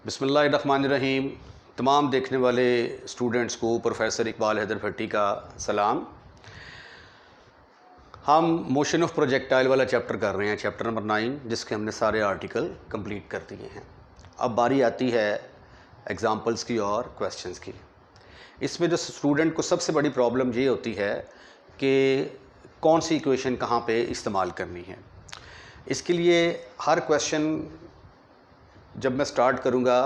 बिस्मिल्लाहिर्रहमानिर्रहीम। तमाम देखने वाले स्टूडेंट्स को प्रोफेसर इकबाल हैदर भट्टी का सलाम। हम मोशन ऑफ प्रोजेक्टाइल वाला चैप्टर कर रहे हैं, चैप्टर नंबर 9, जिसके हमने सारे आर्टिकल कंप्लीट कर दिए हैं। अब बारी आती है एग्ज़ाम्पल्स की और क्वेश्चंस की। इसमें जो स्टूडेंट को सबसे बड़ी प्रॉब्लम ये होती है कि कौन सी इक्वेशन कहाँ पे इस्तेमाल करनी है। इसके लिए हर क्वेश्चन जब मैं स्टार्ट करूँगा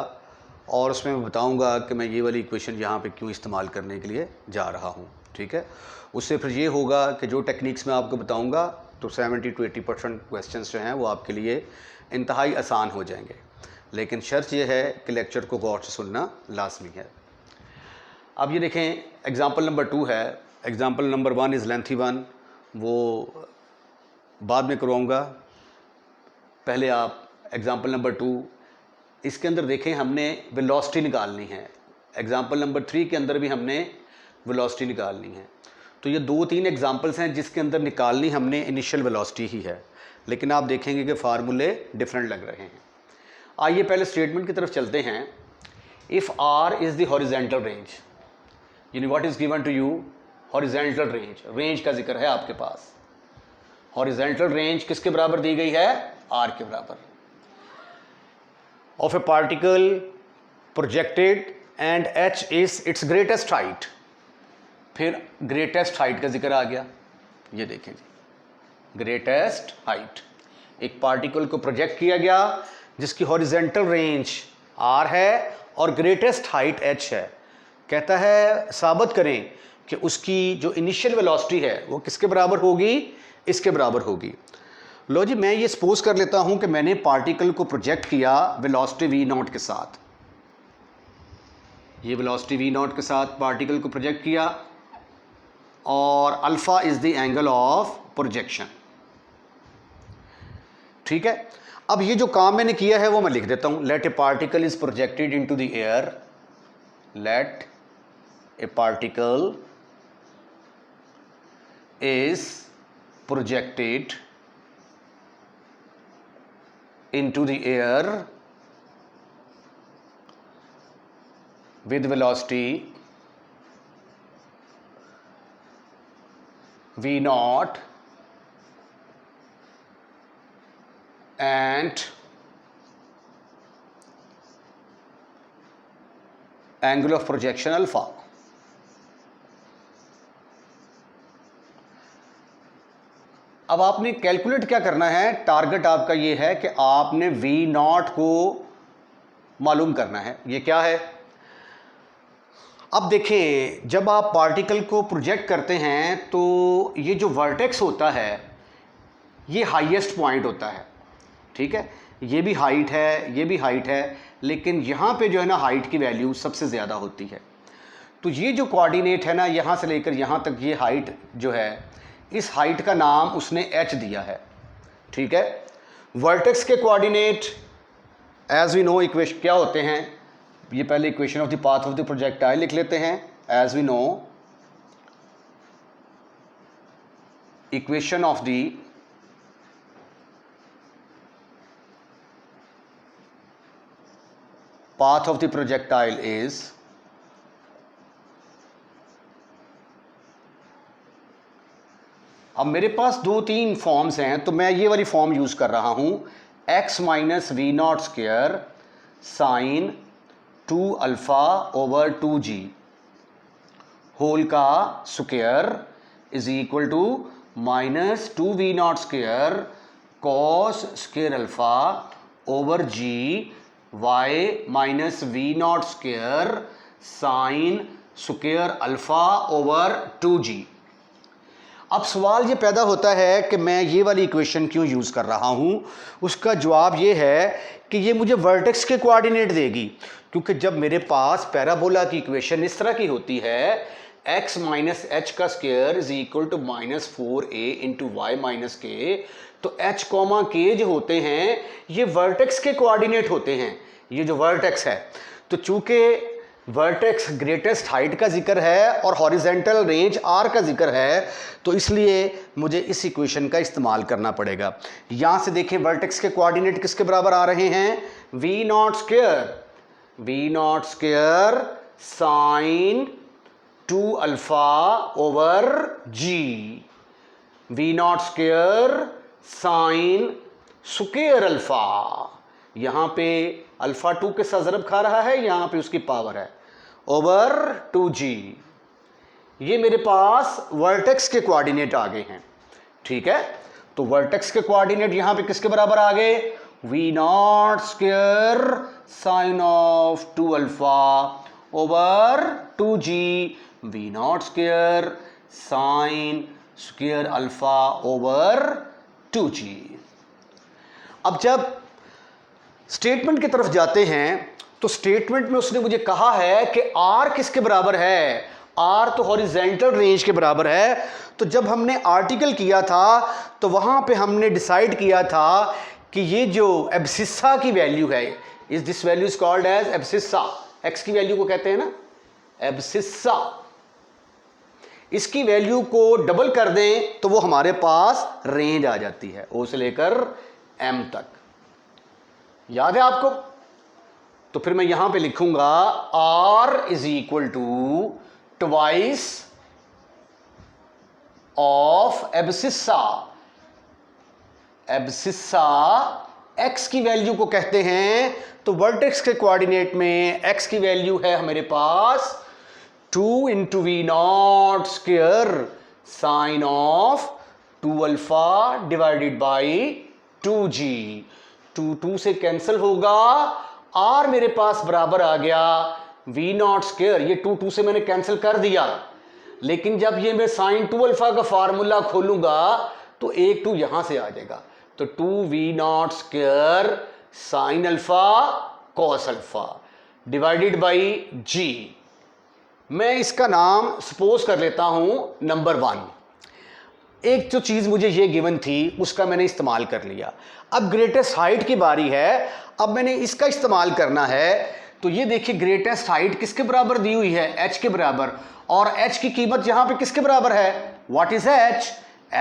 और उसमें मैं बताऊँगा कि मैं ये वाली इक्वेशन यहाँ पे क्यों इस्तेमाल करने के लिए जा रहा हूँ, ठीक है। उससे फिर ये होगा कि जो टेक्निक्स मैं आपको बताऊँगा तो 70 to 80% क्वेश्चंस जो हैं वो आपके लिए इंतहाई आसान हो जाएंगे, लेकिन शर्त ये है कि लेक्चर को गौर से सुनना लाजमी है। अब ये देखें, एग्ज़ाम्पल नंबर 2 है। Example number 1 is lengthy one, वो बाद में करवाऊँगा। पहले आप एग्ज़ाम्पल नंबर 2, इसके अंदर देखें हमने वेलोसिटी निकालनी है। एग्ज़ाम्पल नंबर 3 के अंदर भी हमने वेलोसिटी निकालनी है। तो ये 2-3 एग्ज़ाम्पल्स हैं जिसके अंदर निकालनी हमने इनिशियल वेलोसिटी ही है, लेकिन आप देखेंगे कि फार्मूले डिफरेंट लग रहे हैं। आइए पहले स्टेटमेंट की तरफ चलते हैं। If R is the horizontal range, यानी what is given to you, horizontal range, range का जिक्र है आपके पास। हॉरिजेंटल रेंज किसके बराबर दी गई है? आर के बराबर। of a particle projected and h is its greatest height। फिर greatest height का जिक्र आ गया। ये देखें जी, greatest height, एक पार्टिकल को प्रोजेक्ट किया गया जिसकी हॉरिजेंटल रेंज r है और greatest height h है। कहता है साबित करें कि उसकी जो इनिशियल वेलोसिटी है वो किसके बराबर होगी? इसके बराबर होगी। लो जी, मैं ये सपोज कर लेता हूं कि मैंने पार्टिकल को प्रोजेक्ट किया वेलोसिटी v0 के साथ। ये वेलोसिटी v0 के साथ पार्टिकल को प्रोजेक्ट किया और alpha is the angle of projection, ठीक है। अब ये जो काम मैंने किया है वो मैं लिख देता हूं। Let a particle is projected into the air, let a particle is projected into the air with velocity v0 and angle of projection alpha। अब आपने कैलकुलेट क्या करना है? टारगेट आपका ये है कि आपने v0 को मालूम करना है। ये क्या है? अब देखें, जब आप पार्टिकल को प्रोजेक्ट करते हैं तो ये जो वर्टेक्स होता है ये हाईएस्ट पॉइंट होता है, ठीक है। ये भी हाइट है, ये भी हाइट है, लेकिन यहाँ पे जो है ना हाइट की वैल्यू सबसे ज़्यादा होती है। तो ये जो कोऑर्डिनेट है ना, यहाँ से लेकर यहाँ तक ये हाइट जो है, इस हाइट का नाम उसने h दिया है, ठीक है। वर्टेक्स के coordinate as we know equation क्या होते हैं? ये पहले equation of the path of the projectile लिख लेते हैं। As we know equation of the path of the projectile is अब मेरे पास 2-3 फॉर्म्स हैं, तो मैं ये वाली फॉर्म यूज़ कर रहा हूँ, x minus v0 square sine 2 alpha over 2g whole का square is equal to minus 2v0 square cos square alpha over g y minus v0 square sine square alpha over 2g। अब सवाल ये पैदा होता है कि मैं ये वाली इक्वेशन क्यों यूज़ कर रहा हूँ। उसका जवाब ये है कि ये मुझे वर्टेक्स के कोऑर्डिनेट देगी, क्योंकि जब मेरे पास पैराबोला की इक्वेशन इस तरह की होती है, x माइनस एच का square is equal to minus 4a into Y minus K, तो h कॉमा के जो होते हैं ये वर्टेक्स के कोऑर्डिनेट होते हैं, ये जो वर्टेक्स है। तो चूँकि वर्टेक्स ग्रेटेस्ट हाइट का जिक्र है और हॉरिजेंटल रेंज आर का जिक्र है, तो इसलिए मुझे इस इक्वेशन का इस्तेमाल करना पड़ेगा। यहाँ से देखें वर्टेक्स के कोऑर्डिनेट किसके बराबर आ रहे हैं? v0 square V not square sine 2 alpha over G, V not square sine square alpha. यहां पे अल्फा 2 के साथ ज़रब खा रहा है, यहां पे उसकी पावर है, ओवर 2g। ये मेरे पास वर्टेक्स के कोऑर्डिनेट आ गए हैं। ठीक है, तो वर्टेक्स के कोऑर्डिनेट यहां पे किसके बराबर आ गए, V not square sine of 2 alpha over 2g, V not square sine square alpha over 2g। अब जब स्टेटमेंट की तरफ जाते हैं तो स्टेटमेंट में उसने मुझे कहा है कि आर किसके बराबर है, आर तो हॉरिजेंटल रेंज के बराबर है। तो जब हमने आर्टिकल किया था तो वहां पे हमने डिसाइड किया था कि ये जो एब्सिस्सा की वैल्यू है, is this value is called as abscissa, X की वैल्यू को कहते हैं ना एब्सिस्सा, इसकी वैल्यू को डबल कर दें तो वो हमारे पास रेंज आ जाती है ओ से लेकर एम तक। याद है आपको? तो फिर मैं यहां पे लिखूंगा R is equal to twice of abscissa. Abscissa X की वैल्यू को कहते हैं, तो वर्टेक्स के कोऑर्डिनेट में एक्स की वैल्यू है हमारे पास 2 into V not square sine of 2 alpha divided by 2g। 2 से कैंसिल होगा, आर मेरे पास बराबर आ गया वी नॉट स्क्वायर, ये 2 से मैंने कैंसिल कर दिया, लेकिन जब ये मैं साइन 2 अल्फा का फार्मूला खोलूंगा तो एक 2 यहां से आ जाएगा, तो 2 V not square sine alpha cos alpha divided by G. मैं इसका नाम सपोज कर लेता हूं नंबर 1। एक जो चीज मुझे ये गिवन थी उसका मैंने इस्तेमाल कर लिया। अब ग्रेटेस्ट हाइट की बारी है, अब मैंने इसका इस्तेमाल करना है। तो ये देखिए ग्रेटेस्ट हाइट किसके बराबर दी हुई है, h के बराबर, और h की कीमत यहां पे किसके बराबर है, व्हाट इज h,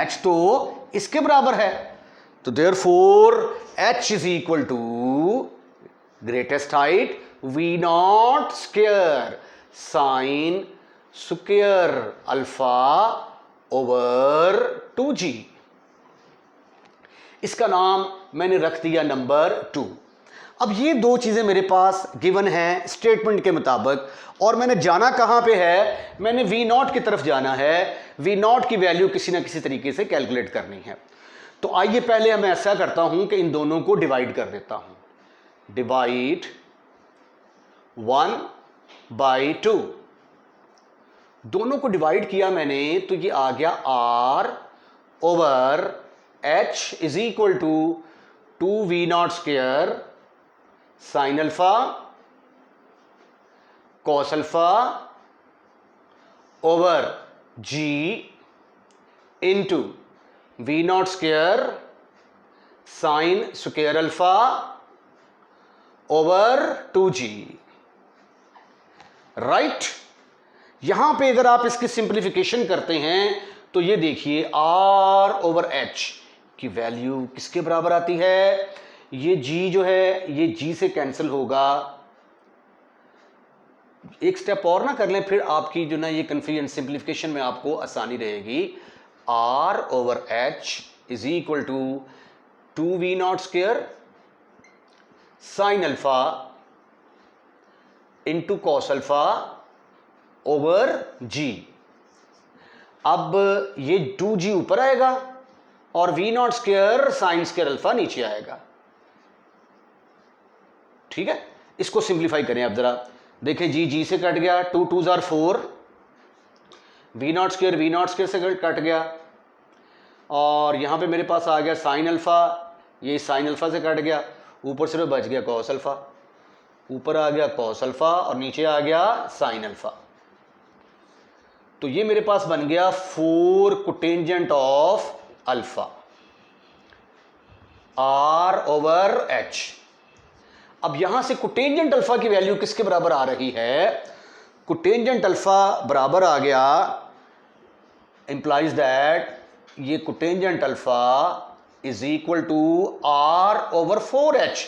h तो इसके बराबर है। तो therefore h is equal to greatest height V not square sine square alpha over 2g। इसका नाम मैंने रख दिया नंबर 2। अब ये दो चीजें मेरे पास गिवन हैं स्टेटमेंट के मुताबिक, और मैंने जाना कहां पे है, मैंने v नॉट की तरफ जाना है। v नॉट की वैल्यू किसी ना किसी तरीके से कैलकुलेट करनी है। तो आइए पहले मैं ऐसा करता हूं कि इन दोनों को डिवाइड कर देता हूं। डिवाइड 1 बाई 2, दोनों को डिवाइड किया मैंने तो ये आ गया r over h is equal to 2v not square sine alpha cos alpha over g into V not square sine square alpha over 2g। Right, यहां पे अगर आप इसकी सिंप्लीफिकेशन करते हैं तो ये देखिए r ओवर h की वैल्यू किसके बराबर आती है, ये g जो है ये g से कैंसिल होगा। एक स्टेप और ना कर लें फिर आपकी जो ना ये कन्फ्यूजन सिंप्लीफिकेशन में आपको आसानी रहेगी। r over h is equal to 2v not square sine alpha into cos alpha over g। अब ये 2g ऊपर आएगा और v not square sine square alpha नीचे आएगा। ठीक है, इसको सिंप्लीफाई करें। अब जरा देखें, g से कट गया, 2 2 जार 4, वी नॉट स्क्वायर से कट गया, और यहां पे मेरे पास आ गया साइन अल्फा, ये साइन अल्फा से कट गया, ऊपर सिर्फ बच गया कॉस अल्फा, ऊपर आ गया कॉस अल्फा और नीचे आ गया साइन अल्फा। तो ये मेरे पास बन गया 4 cotangent of alpha r over h। अब यहां से कोटेंजेंट अल्फा की वैल्यू किसके बराबर आ रही है, कोटेंजेंट अल्फा बराबर आ गया, इंप्लाइज दैट ये cotangent alpha is equal to r over 4h।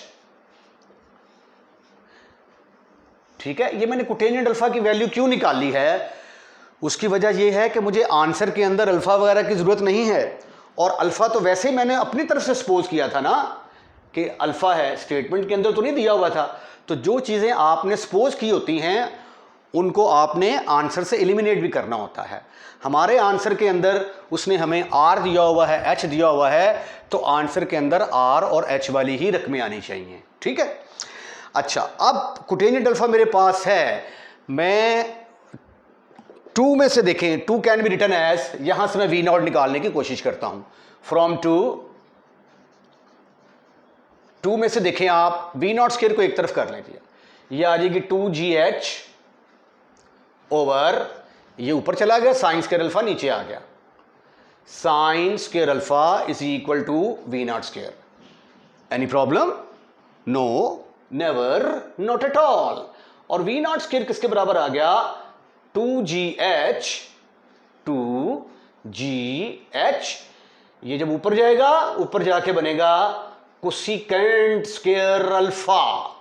ठीक है। ये मैंने कोटेंजेंट अल्फा की वैल्यू क्यों निकाली है, उसकी वजह ये है कि मुझे आंसर के अंदर अल्फा वगैरह की ज़रूरत नहीं है, और अल्फा तो वैसे ही मैंने अपनी तरफ से सपोज किया था ना कि अल्फा है, स्टेटमेंट के अंदर तो नहीं दिया हुआ था। तो जो चीज़ें आपने सपोज की होती हैं उनको आपने आंसर से एलिमिनेट भी करना होता है। हमारे आंसर के अंदर उसने हमें आर दिया हुआ है, एच दिया हुआ है, तो आंसर के अंदर आर और एच वाली ही रकमें आनी चाहिए, ठीक है। अच्छा, अब कोटेंजेंट अल्फा मेरे पास है, मैं 2 में से देखें, 2 कैन बी रिटन एज, यहां से मैं वी नॉट निकालने की कोशिश करता हूं। फ्रॉम 2 में से देखें आप, वी नॉट स्क्वायर को एक तरफ कर लीजिए, ये आ जाएगी 2GH ओवर, ये ऊपर चला गया, साइन स्क्वायर अल्फा नीचे आ गया, sine square alpha is equal to V not square. Any problem? No, never, not at all. और वी नॉट स्क्वायर किसके बराबर आ गया? 2GH, 2GH। ये जब ऊपर जाएगा, ऊपर जाके बनेगा कोसिकेंट स्क्वायर अल्फा।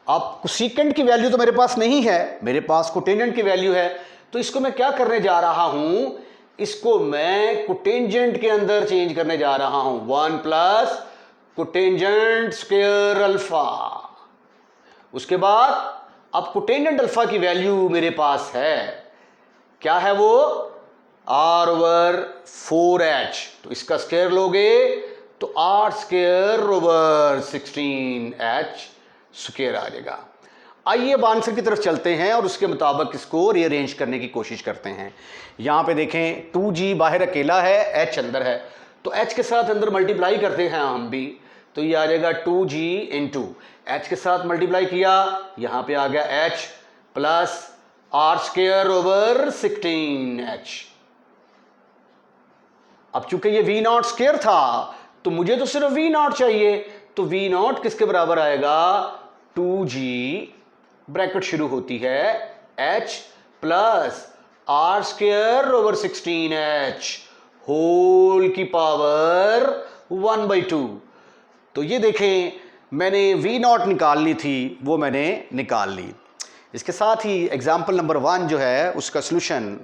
अब कोसिकेंट की वैल्यू तो मेरे पास नहीं है, मेरे पास कोटेंजेंट की वैल्यू है, तो इसको मैं क्या करने जा रहा हूं, इसको मैं कोटेंजेंट के अंदर चेंज करने जा रहा हूं, 1 प्लस कोटेंजेंट स्क्वायर अल्फा। उसके बाद अब कोटेंजेंट अल्फा की वैल्यू मेरे पास है, क्या है वो? आर ओवर 4H, तो इसका स्क्वायर लोगे तो R square over 16H square आ जाएगा। आइए अब आंसर की तरफ चलते हैं और उसके मुताबिक इसको रीअरेंज करने की कोशिश करते हैं। यहां पे देखें 2G बाहर अकेला है, H अंदर है, तो H के साथ अंदर मल्टीप्लाई करते हैं हम भी, तो ये आ जाएगा 2G इंटू H के साथ मल्टीप्लाई किया, यहां पे आ गया H plus R square over 16H। अब चूंकि ये वी नॉट स्क्वायर था तो मुझे तो सिर्फ वी नॉट चाहिए, तो वी नॉट किसके बराबर आएगा? 2G, ब्रैकेट शुरू होती है, H plus R square over 16H whole की पावर 1/2। तो ये देखें, मैंने वी नॉट निकालनी थी, वो मैंने निकाल ली। इसके साथ ही एग्जाम्पल नंबर 1 जो है उसका सॉल्यूशन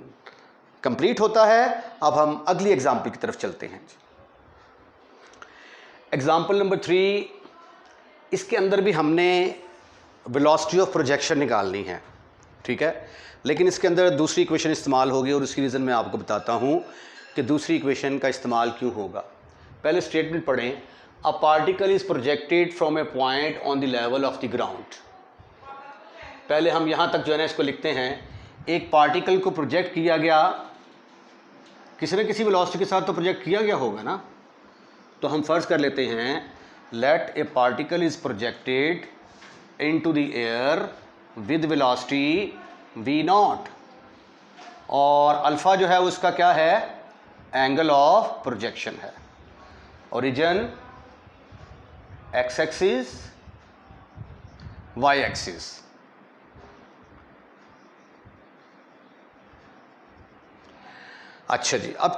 कंप्लीट होता है। अब हम अगली एग्जाम्पल की तरफ चलते हैं। एग्जाम्पल नंबर 3, इसके अंदर भी हमने वेलोसिटी ऑफ प्रोजेक्शन निकालनी है, ठीक है, लेकिन इसके अंदर दूसरी इक्वेशन इस्तेमाल होगी और उसकी रीज़न मैं आपको बताता हूँ कि दूसरी इक्वेशन का इस्तेमाल क्यों होगा। पहले स्टेटमेंट पढ़ें, a particle is projected from a point on the level of the ground. पहले हम यहाँ तक जो है ना इसको लिखते हैं, एक पार्टिकल को प्रोजेक्ट किया गया, किसी न किसी वेलोसिटी के साथ तो प्रोजेक्ट किया गया होगा ना। तो हम फर्ज कर लेते हैं, let a particle is projected into the air with velocity v not, और अल्फा जो है उसका क्या है? एंगल ऑफ प्रोजेक्शन है। Origin x axis, y axis. अच्छा जी, अब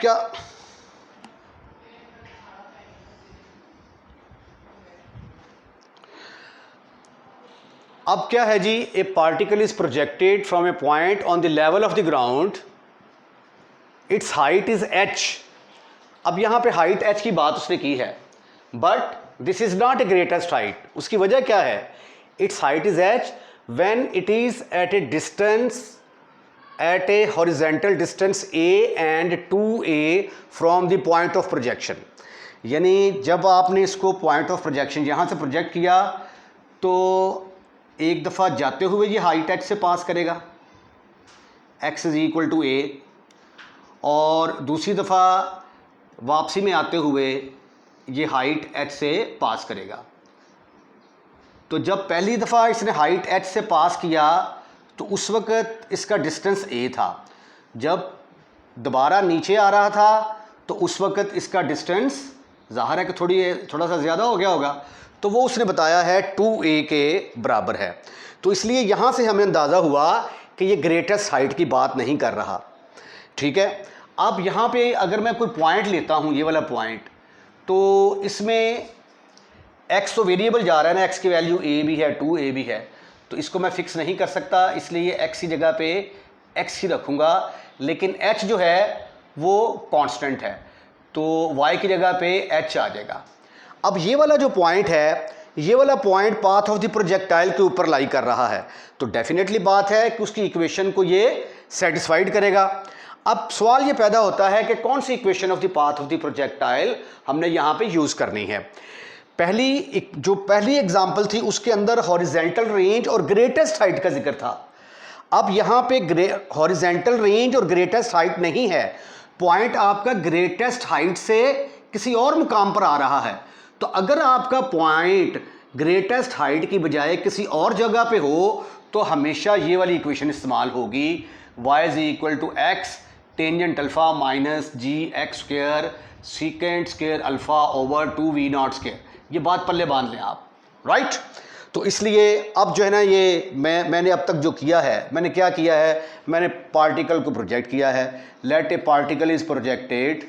क्या है जी? A particle is projected from a point on the level of the ground, its height is h। अब यहां पे हाइट h की बात उसने की है, but this is not a greatest height. उसकी वजह क्या है? It's height is h when it is at a distance, at a horizontal distance a and 2a from the point of projection। यानी जब आपने इसको पॉइंट ऑफ प्रोजेक्शन यहाँ से प्रोजेक्ट किया तो एक दफ़ा जाते हुए ये हाइट h से पास करेगा, x is equal to a, और दूसरी दफ़ा वापसी में आते हुए ये हाइट h से पास करेगा। तो जब पहली दफ़ा इसने हाइट h से पास किया तो उस वक़्त इसका डिस्टेंस a था, जब दोबारा नीचे आ रहा था तो उस वक़्त इसका डिस्टेंस ज़ाहिर है कि थोड़ा सा ज़्यादा हो गया होगा, तो वो उसने बताया है 2a के बराबर है। तो इसलिए यहाँ से हमें अंदाज़ा हुआ कि ये ग्रेटेस्ट हाइट की बात नहीं कर रहा, ठीक है। अब यहाँ पे अगर मैं कोई पॉइंट लेता हूँ, ये वाला पॉइंट, तो इसमें x तो वेरिएबल जा रहा है ना, x की वैल्यू a भी है, 2a भी है, तो इसको मैं फिक्स नहीं कर सकता, इसलिए x की जगह पे x ही रखूँगा, लेकिन h जो है वो कांस्टेंट है, तो y की जगह पे h आ जाएगा। अब ये वाला जो पॉइंट है, ये वाला point path of the projectile के ऊपर लाई कर रहा है, तो डेफिनेटली बात है कि उसकी इक्वेशन को ये सेटिस्फाइड करेगा। अब सवाल ये पैदा होता है कि कौन सी equation of the path of the projectile हमने यहाँ पे यूज़ करनी है। पहली एग्जांपल थी उसके अंदर हॉरिजेंटल रेंज और ग्रेटेस्ट हाइट का जिक्र था। अब यहाँ पे हॉरिजेंटल रेंज और ग्रेटेस्ट हाइट नहीं है, पॉइंट आपका ग्रेटेस्ट हाइट से किसी और मुकाम पर आ रहा है। तो अगर आपका पॉइंट ग्रेटेस्ट हाइट की बजाय किसी और जगह पे हो तो हमेशा ये वाली इक्वेशन इस्तेमाल होगी, y is equal to x tangent alpha minus g x square secant square alpha over 2v0 square. ये बात पल्ले बांध लें आप, राइट। तो इसलिए अब जो है ना, ये मैंने अब तक जो किया है, मैंने क्या किया है, मैंने पार्टिकल को प्रोजेक्ट किया है। Let a particle is projected,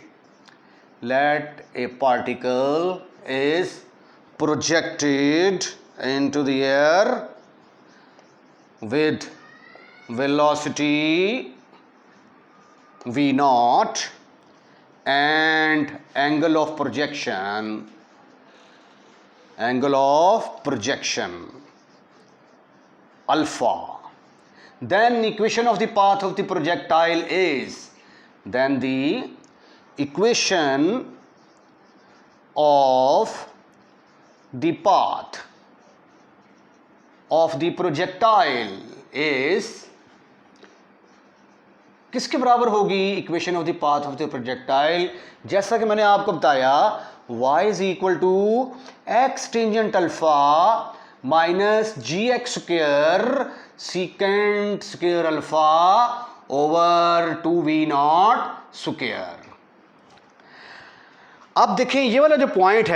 let a particle is projected into the air with velocity v0 and angle of projection alpha. Then equation of the path of the projectile is, then the equation of the path of the projectile is किसके बराबर होगी equation of the path of the projectile? जैसा कि मैंने आपको बताया, y is equal to x tangent alpha minus g x square secant square alpha over 2v0 square. अब देखें ये वाला जो पॉइंट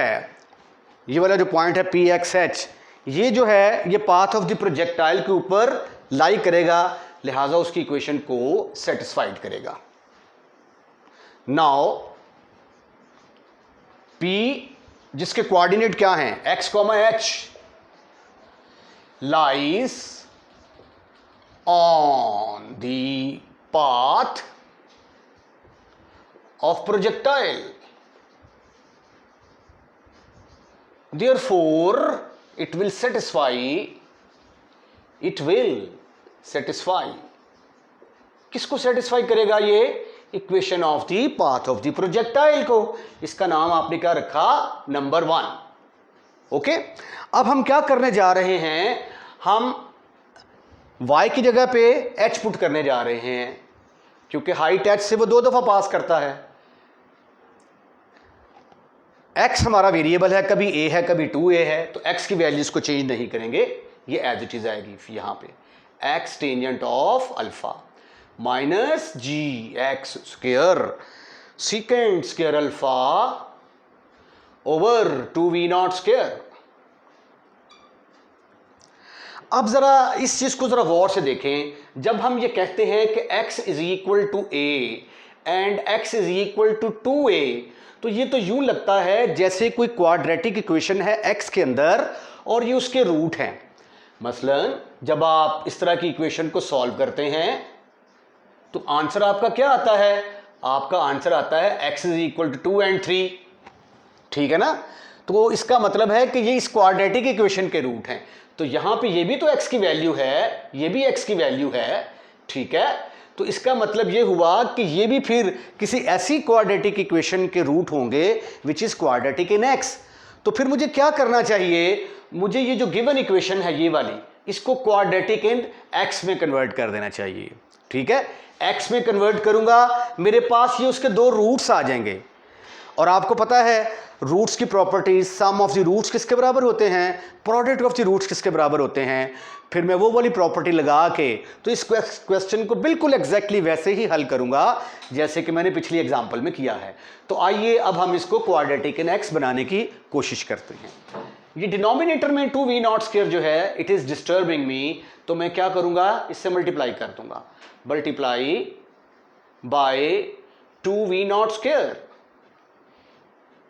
है पी एक्स एच, ये जो है ये पाथ ऑफ द प्रोजेक्टाइल के ऊपर लाई करेगा, लिहाजा उसकी इक्वेशन को सेटिस्फाइड करेगा। नाउ पी जिसके कोऑर्डिनेट क्या हैं, x comma H, lies on the path of projectile, therefore it will satisfy किसको सेटिस्फाई करेगा? ये equation of the path of the projectile को। इसका नाम आपने क्या रखा? नंबर 1। ओके, अब हम क्या करने जा रहे हैं, हम y की जगह पे h पुट करने जा रहे हैं, क्योंकि हाइट h से वो 2 दफा पास करता है। x हमारा वेरिएबल है, कभी a है कभी 2a है, तो x की वैल्यूज को चेंज नहीं करेंगे, ये एज इट इज आएगी यहां पे, x tangent of alpha minus g x square secant square alpha over 2v0 square. अब जरा इस चीज को जरा गौर से देखें। जब हम ये कहते हैं कि x is equal to a and x is equal to 2a, तो ये तो यूं लगता है जैसे कोई क्वाड्रेटिक इक्वेशन है x के अंदर और ये उसके रूट हैं। मसलन जब आप इस तरह की इक्वेशन को सॉल्व करते हैं तो आंसर आपका क्या आता है? आपका आंसर आता है x is equal to 2 and 3, ठीक है ना। तो इसका मतलब है कि ये इस क्वाड्रेटिक इक्वेशन के रूट हैं। तो यहां पे ये भी तो x की वैल्यू है, ये भी x की वैल्यू है, ठीक है। तो इसका मतलब ये हुआ कि ये भी फिर किसी ऐसी क्वाड्रेटिक इक्वेशन के रूट होंगे which is quadratic in x। तो फिर मुझे क्या करना चाहिए? मुझे ये जो गिवन इक्वेशन है ये वाली, इसको क्वाड्रेटिक इन x में कन्वर्ट कर देना चाहिए, ठीक है। x में कन्वर्ट करूंगा, मेरे पास ये उसके 2 रूट्स आ जाएंगे, और आपको पता है रूट्स की properties, sum of the roots किसके बराबर होते हैं? प्रोडक्ट ऑफ द रूट्स किसके बराबर होते हैं? फिर मैं वो वाली प्रॉपर्टी लगा के तो इस क्वेश्चन को बिल्कुल एग्जैक्टली वैसे ही हल करूंगा जैसे कि मैंने पिछली एग्जांपल में किया है। तो आइए अब हम इसको क्वाड्रेटिक इन x बनाने की कोशिश करते हैं। ये डिनोमिनेटर में 2v0 स्क्वायर जो है, इट इज डिस्टर्बिंग मी, तो मैं क्या करूंगा? इससे मल्टीप्लाई कर दूंगा, multiply by 2v0 square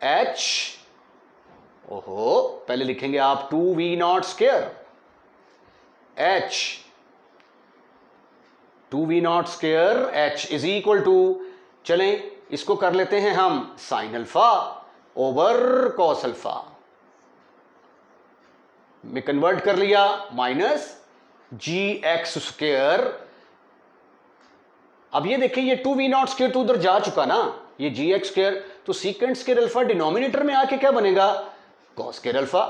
h, ओहो पहले लिखेंगे आप 2v0 square H 2v0 square H is equal to, चलें इसको कर लेते हैं हम sine alpha over cos alpha में कन्वर्ट कर लिया, माइनस जी एक्स स्क्वायर। अब ये देखिए ये 2v0 स्क्वायर तो उधर जा चुका ना, ये जी एक्स स्क्वायर, तो सीकेंट स्क्वायर अल्फा डिनोमिनेटर में आके क्या बनेगा, कॉस स्क्वायर अल्फा।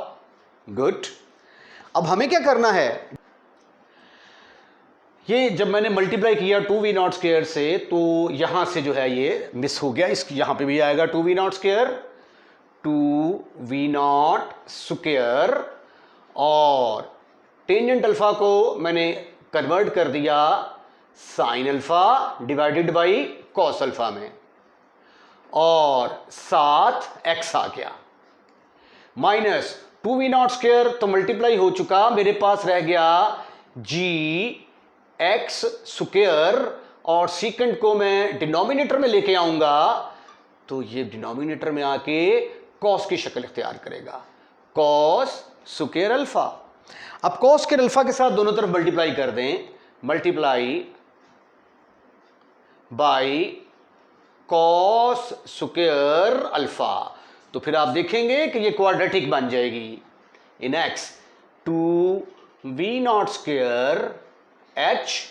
गुड। अब हमें क्या करना है, ये जब मैंने मल्टीप्लाई किया 2v0 स्क्वायर से तो यहां से जो है ये मिस हो गया, इस यहां पे भी आएगा 2v0 स्क्वायर, 2v0 स्क्वायर, और टेंजेंट अल्फा को मैंने कन्वर्ट कर दिया sine alpha divided by cos alpha में, और साथ एक्स आ गया, माइनस 2v0 स्क्वायर तो मल्टीप्लाई हो चुका, मेरे पास रह गया जी एक्स स्क्वायर, और सीकेंट को मैं डिनोमिनेटर में लेके आऊंगा तो ये डिनोमिनेटर में आके कॉस की शक्ल इख्तियार करेगा, कॉस स्क्वायर अल्फा। अब कॉस स्क्वायर अल्फा के साथ दोनों तरफ मल्टीप्लाई कर दें, multiply by cos square alpha, तो फिर आप देखेंगे कि ये क्वाड्रेटिक बन जाएगी इन एक्स, 2v0 स्क्वायर एच,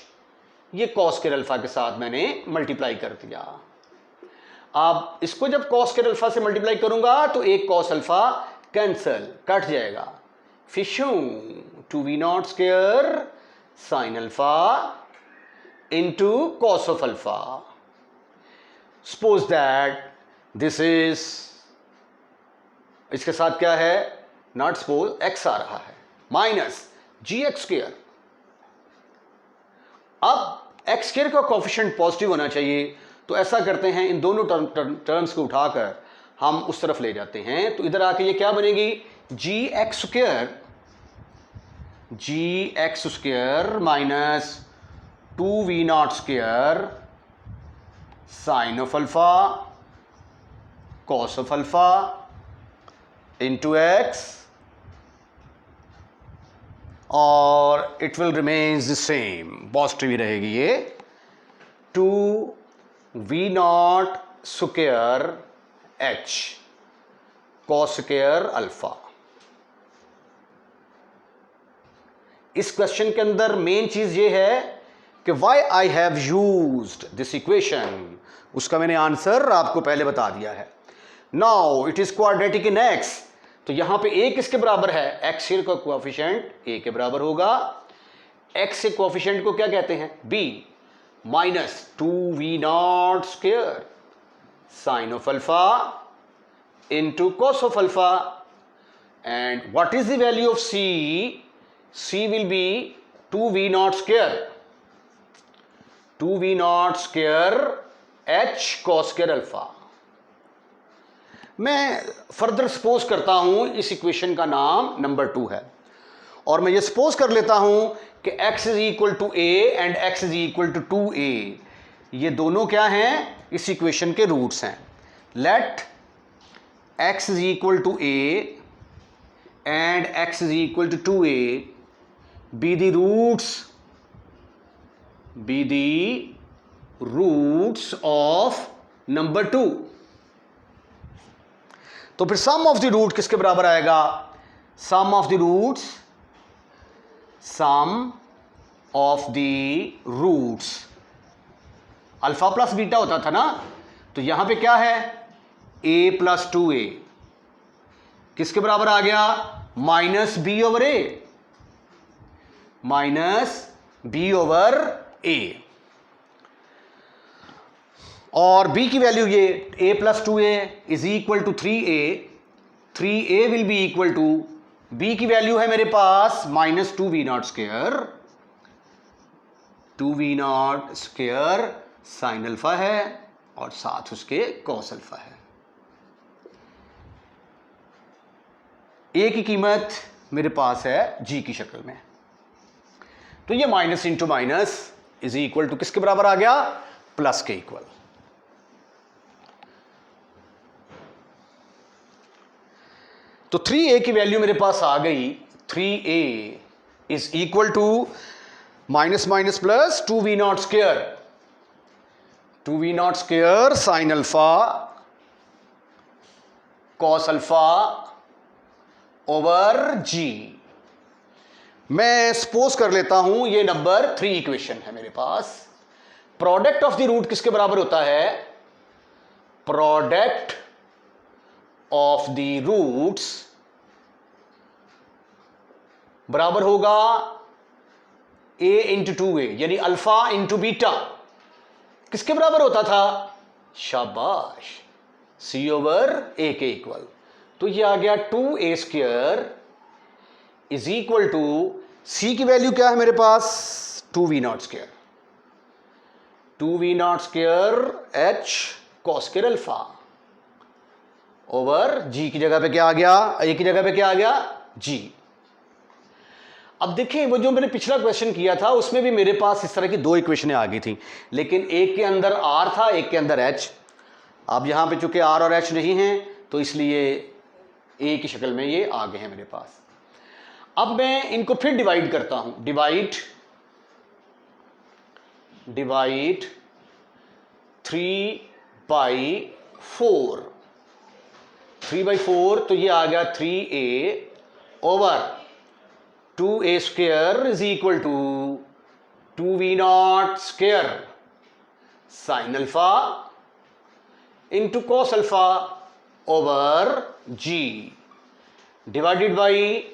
ये कॉस स्क्वायर अल्फा के साथ मैंने मल्टीप्लाई कर दिया। अब इसको जब कॉस स्क्वायर अल्फा से मल्टीप्लाई करूंगा तो एक कॉस अल्फा कैंसल, कट जाएगा, फिशू 2v0 square sine alpha into cos of alpha. Suppose that this is, इसके साथ क्या है, नॉट सपोज, एक्स आ रहा है, माइनस जी एक्स स्क्वायर। अब एक्स स्क्वायर का कोफिशिएंट पॉजिटिव होना चाहिए, तो ऐसा करते हैं इन दोनों टर्म्स को उठाकर हम उस तरफ ले जाते हैं, तो इधर आके ये क्या बनेगी, G X square minus 2v0 square sine of alpha cos of alpha into X, और it will remains the same, positive ही रहेगी ये, 2v0 square H cos square alpha. इस क्वेश्चन के अंदर मेन चीज ये है कि why I have used this equation, उसका मैंने आंसर आपको पहले बता दिया है। Now it is quadratic in X, तो यहां पे a किसके बराबर है, एक्स का कोएफिशिएंट a के बराबर होगा, x के कोएफिशिएंट को क्या कहते हैं, b, minus 2v0 square sine of alpha into cos of alpha, and what is the value of c, c will be 2v0 square, 2v0 square h cos square alpha. मैं further suppose करता हूं इस equation का नाम number 2 है, और मैं ये सपोज कर लेता हूं कि x is equal to a and x is equal to 2a, ये दोनों क्या हैं, इस इक्वेशन के रूट्स हैं। Let x is equal to a and x is equal to 2a be the roots of number 2। तो फिर सम ऑफ द रूट किसके बराबर आएगा, sum of the roots alpha plus beta होता था ना, तो यहां पे क्या है, a प्लस 2a किसके बराबर आ गया, minus b over a, minus b over a, और b की वैल्यू ये a plus 2a is equal to 3a, 3a will be equal to, b की वैल्यू है मेरे पास minus 2v0 square, 2v0 square sine alpha है और साथ उसके कॉस अल्फा है। a की कीमत मेरे पास है g की शक्ल में, तो ये minus into minus is equal to किसके बराबर आ गया, प्लस के इक्वल। तो 3a की वैल्यू मेरे पास आ गई, 3a is equal to minus minus plus 2v0 square, 2v0 square sine alpha cos alpha over G. मैं सपोज कर लेता हूं ये नंबर 3 इक्वेशन है मेरे पास। प्रोडक्ट ऑफ द रूट किसके बराबर होता है? प्रोडक्ट ऑफ द रूट्स बराबर होगा a इंटू 2a, यानी अल्फा इंटू बीटा किसके बराबर होता था? शाबाश, c ओवर a के इक्वल। तो ये आ गया 2a square is equal to c की वैल्यू क्या है मेरे पास? 2v0 square, 2v0 square h cos square alpha over g की जगह पे क्या आ गया? a की जगह पे क्या आ गया? g। अब देखिए वो जो मैंने पिछला क्वेश्चन किया था उसमें भी मेरे पास इस तरह की 2 इक्वेशनें आ गई थी, लेकिन एक के अंदर r था, एक के अंदर h। अब यहां पे चूंकि r और h नहीं है तो इसलिए a की शक्ल में ये आ गए हैं मेरे पास। अब मैं इनको फिर डिवाइड करता हूं, डिवाइड 3/4, 3/4 तो ये आ गया 3a over 2a square is equal to 2v0 square sine alpha into cos alpha over g divided by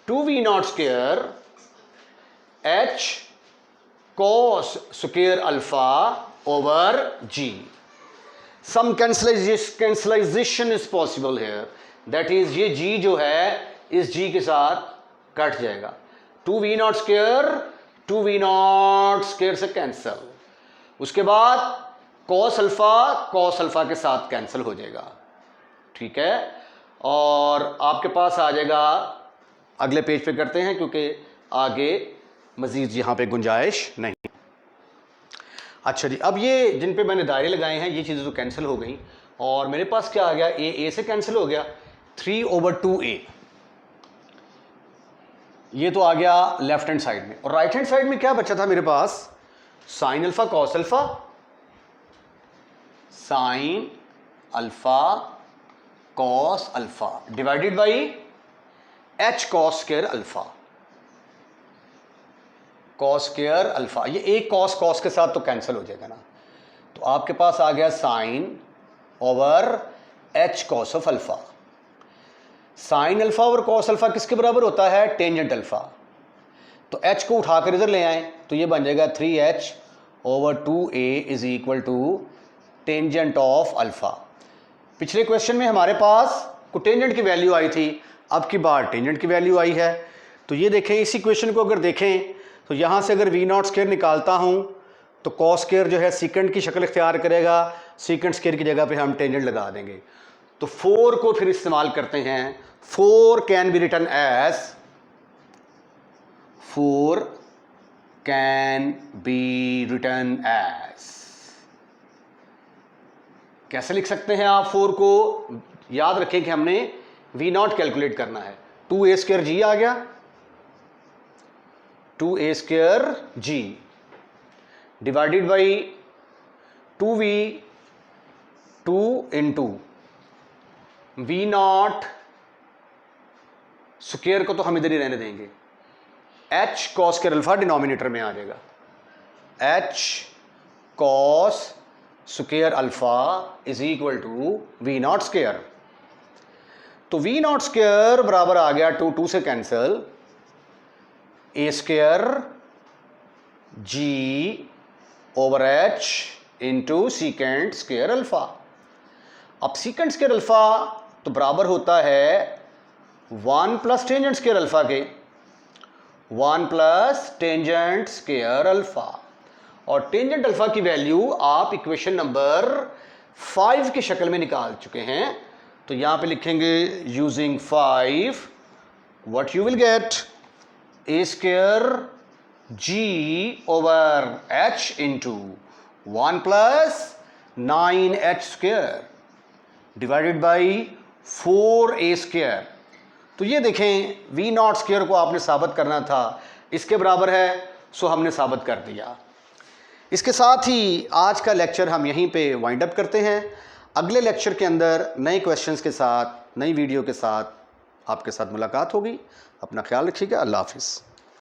2v0 square h cos square alpha over g। Some cancelisation is possible here, that is ये g जो है इस g के साथ cut जाएगा। 2v0 square 2v0 square से cancel, उसके बाद cos अल्फा के साथ कैंसिल हो जाएगा, ठीक है। और आपके पास आ जाएगा, अगले पेज पे करते हैं क्योंकि आगे मजीद यहां पे गुंजाइश नहीं। अच्छा जी, अब ये जिन पे मैंने दायरे लगाए हैं ये चीज़ें तो कैंसिल हो गई और मेरे पास क्या आ गया? a से कैंसिल हो गया, 3/2a ये तो आ गया लेफ्ट हैंड साइड में। और राइट हैंड साइड में क्या बचा था मेरे पास? Sine alpha cos alpha, sine alpha cos alpha divided by h cos square alpha, cos square alpha. ये एक कॉस के साथ तो कैंसिल हो जाएगा ना, तो आपके पास आ गया sine over h cos of alpha. Sine alpha और कॉस अल्फा किसके बराबर होता है? Tangent alpha. तो h को उठाकर इधर ले आए तो ये बन जाएगा 3h over 2a is equal to tangent of alpha. पिछले क्वेश्चन में हमारे पास कोटेंजेंट की वैल्यू आई थी, अब की बार टेंजेंट की वैल्यू आई है। तो ये देखें, इसी क्वेश्चन को अगर देखें तो यहाँ से अगर v0 स्क्वायर निकालता हूँ तो कॉस स्क्वायर जो है सीकेंट की शक्ल इख्तियार करेगा, सीकेंट स्क्वायर की जगह पे हम टेंजेंट लगा देंगे। तो 4 को फिर इस्तेमाल करते हैं, 4 can be written as, 4 can be written as, कैसे लिख सकते हैं आप 4 को? याद रखें कि हमने v0 कैलकुलेट करना है, 2a स्क्वायर g आ गया, 2a square g divided by 2v 2 into v0 square को तो हम इधर ही रहने देंगे, h cos square alpha denominator में आ जाएगा, h cos square alpha is equal to v0 square. तो v0 स्क्वायर बराबर आ गया 2 से cancel, a square g over h into secant square alpha. अब सीकेंट स्क्वायर अल्फा तो बराबर होता है 1 प्लस टेंजेंट स्क्वायर अल्फा के, 1 प्लस टेंजेंट स्क्वायर अल्फा। और टेंजेंट अल्फा की वैल्यू आप इक्वेशन नंबर 5 की शक्ल में निकाल चुके हैं, तो यहां पे लिखेंगे using 5 what you will get a square g over h into 1 plus 9h square divided by 4a square तो ये देखें वी नॉट स्क्वायर को आपने साबित करना था, इसके बराबर है, सो हमने साबित कर दिया। इसके साथ ही आज का लेक्चर हम यहीं पे वाइंड अप करते हैं। अगले लेक्चर के अंदर नए क्वेश्चंस के साथ, नई वीडियो के साथ आपके साथ मुलाकात होगी। अपना ख्याल रखिएगा। अल्लाह हाफिज़।